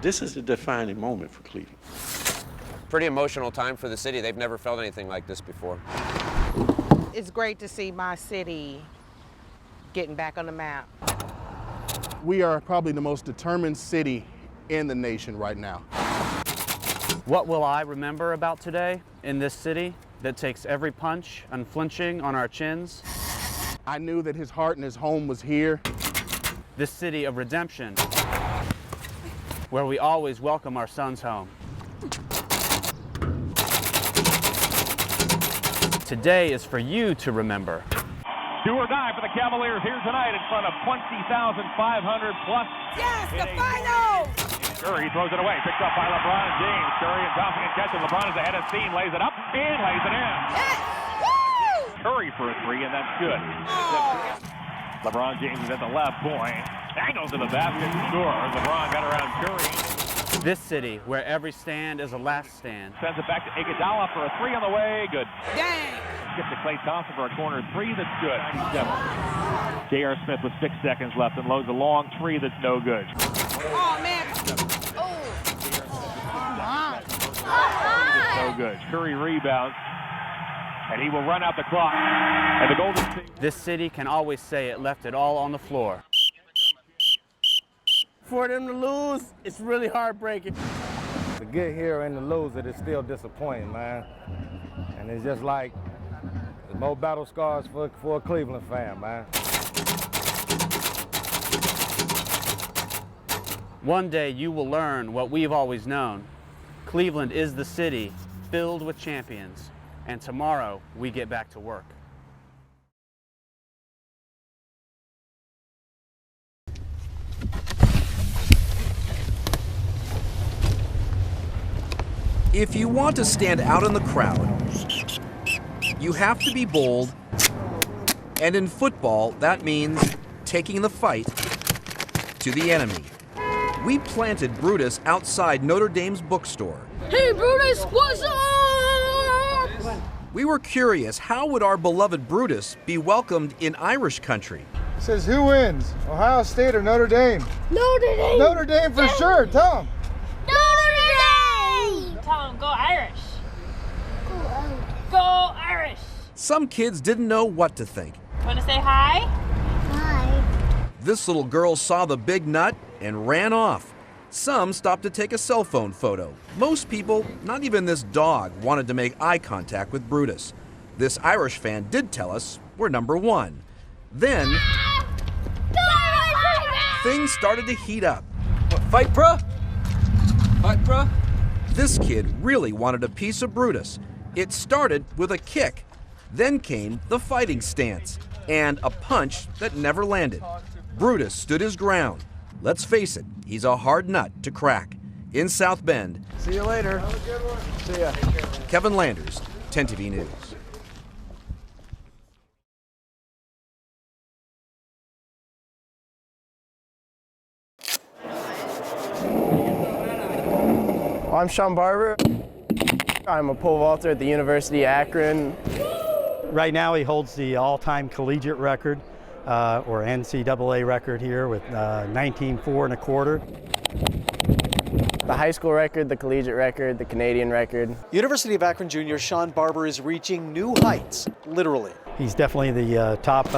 This is a defining moment for Cleveland. Pretty emotional time for the city. They've never felt anything like this before. It's great to see my city getting back on the map. We are probably the most determined city in the nation right now. What will I remember about today in this city that takes every punch unflinching on our chins? I knew that his heart and his home was here. This city of redemption, where we always welcome our sons home. Today is for you to remember. Do or die for the Cavaliers here tonight in front of 20,500 plus. Yes, the final! Curry throws it away, picked up by LeBron James. Curry and Thompson can catch it. LeBron is ahead of steam, lays it up, and lays it in. Yes! Woo! Curry for a three, and that's good. Oh. LeBron James is at the left point. Angles to the basket, scores. LeBron got around Curry. This city, where every stand is a last stand. Sends it back to Iguodala for a three on the way. Good. Dang! Skip to Klay Thompson for a corner three. That's good. 97. J.R. Smith with 6 seconds left and loads a long three that's no good. Oh, man. Oh. No good. Curry rebounds, and he will run out the clock. And the Golden State. This city can always say it left it all on the floor. For them to lose, it's really heartbreaking. To get here and to lose it is still disappointing, man. And it's just like, there's more battle scars for a Cleveland fan, man. One day you will learn what we've always known. Cleveland is the city filled with champions, and tomorrow we get back to work. If you want to stand out in the crowd, you have to be bold, and in football, that means taking the fight to the enemy. We planted Brutus outside Notre Dame's bookstore. Hey Brutus, what's up? We were curious, how would our beloved Brutus be welcomed in Irish country? It says who wins, Ohio State or Notre Dame? Notre Dame! Notre Dame for sure, tell him. Tell him, go Irish. Go Irish. Some kids didn't know what to think. Want to say hi? Hi. This little girl saw the big nut and ran off. Some stopped to take a cell phone photo. Most people, not even this dog, wanted to make eye contact with Brutus. This Irish fan did tell us we're number one. Then, things started to heat up. What, fight, bruh? Fight, bruh? This kid really wanted a piece of Brutus. It started with a kick. Then came the fighting stance and a punch that never landed. Brutus stood his ground. Let's face it, he's a hard nut to crack. In South Bend. See you later. Have a good one. See ya. Kevin Landers, 10 TV News. I'm Sean Barber. I'm a pole vaulter at the University of Akron. Right now he holds the all-time collegiate record, or NCAA record here with 19.4 1/4. The high school record, the collegiate record, the Canadian record. University of Akron junior Sean Barber is reaching new heights, literally. He's definitely the top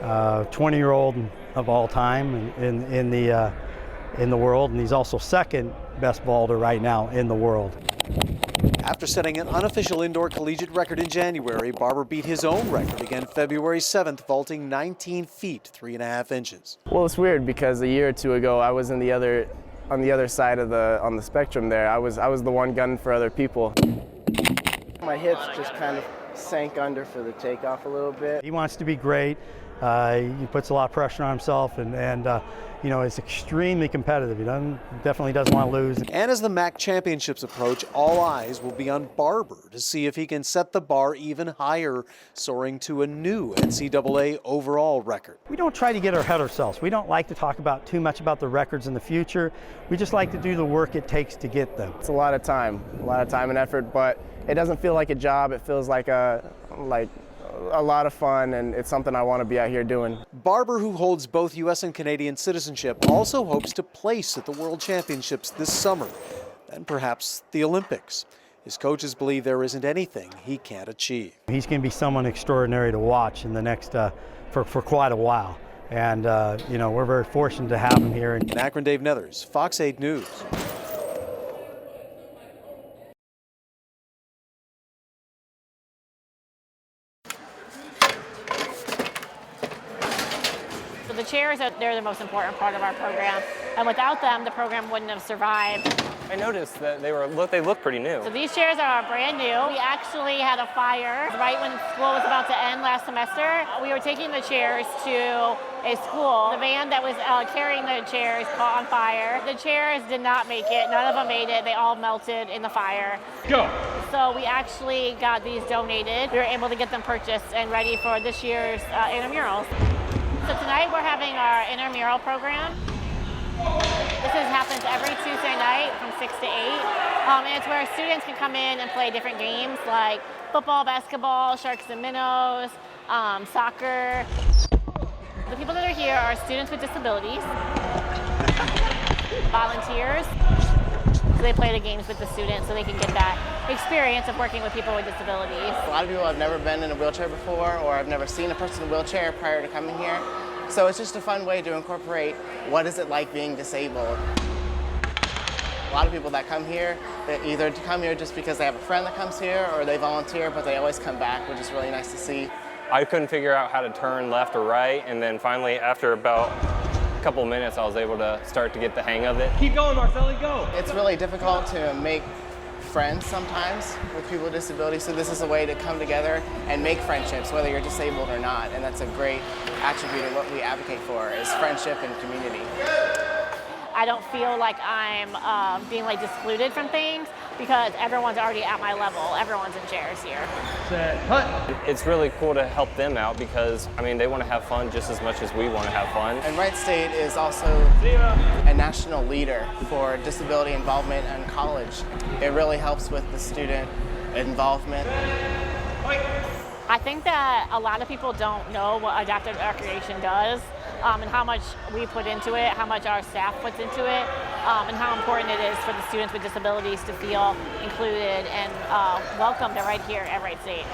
20-year-old of all time in the world, and he's also second best vaulter right now in the world. After setting an unofficial indoor collegiate record in January, Barber beat his own record again February 7th, vaulting 19 feet, 3.5 inches. Well, it's weird because a year or two ago I was on the other side of the spectrum there. I was the one gunning for other people. My hips just kind of sank under for the takeoff a little bit. He wants to be great. He puts a lot of pressure on himself, and you know, it's extremely competitive. He definitely doesn't want to lose. And as the MAC championships approach, all eyes will be on Barber to see if he can set the bar even higher, soaring to a new NCAA overall record. We don't try to get ahead of ourselves. We don't like to talk too much about the records in the future. We just like to do the work it takes to get them. It's a lot of time and effort, but it doesn't feel like a job. It feels like a a lot of fun, and it's something I want to be out here doing. Barber, who holds both U.S. and Canadian citizenship, also hopes to place at the World Championships this summer, and perhaps the Olympics. His coaches believe there isn't anything he can't achieve. He's going to be someone extraordinary to watch in the next, for quite a while. And, you know, we're very fortunate to have him here. In Akron, Dave Nethers, Fox 8 News. So the chairs, they're the most important part of our program. And without them, the program wouldn't have survived. I noticed that they look pretty new. So these chairs are brand new. We actually had a fire right when school was about to end last semester. We were taking the chairs to a school. The van that was carrying the chairs caught on fire. The chairs did not make it. None of them made it. They all melted in the fire. Go! So we actually got these donated. We were able to get them purchased and ready for this year's intramurals. So tonight we're having our intramural program. This happens every Tuesday night from 6 to 8. And it's where students can come in and play different games like football, basketball, sharks and minnows, soccer. The people that are here are students with disabilities, volunteers. So they play the games with the students so they can get that experience of working with people with disabilities. A lot of people have never been in a wheelchair before, or I've never seen a person in a wheelchair prior to coming here. So it's just a fun way to incorporate what is it like being disabled. A lot of people that come here, they either come here just because they have a friend that comes here or they volunteer, but they always come back, which is really nice to see. I couldn't figure out how to turn left or right, and then finally, after about a couple minutes, I was able to start to get the hang of it. Keep going, Marcelli, go! It's really difficult to make friends sometimes with people with disabilities, so this is a way to come together and make friendships, whether you're disabled or not, and that's a great attribute of what we advocate for, is friendship and community. I don't feel like I'm being like excluded from things because everyone's already at my level. Everyone's in chairs here. Set, cut. It's really cool to help them out because, I mean, they want to have fun just as much as we want to have fun. And Wright State is also a national leader for disability involvement in college. It really helps with the student involvement. I think that a lot of people don't know what adaptive recreation does and how much we put into it, how much our staff puts into it, and how important it is for the students with disabilities to feel included and welcomed right here at Wright State.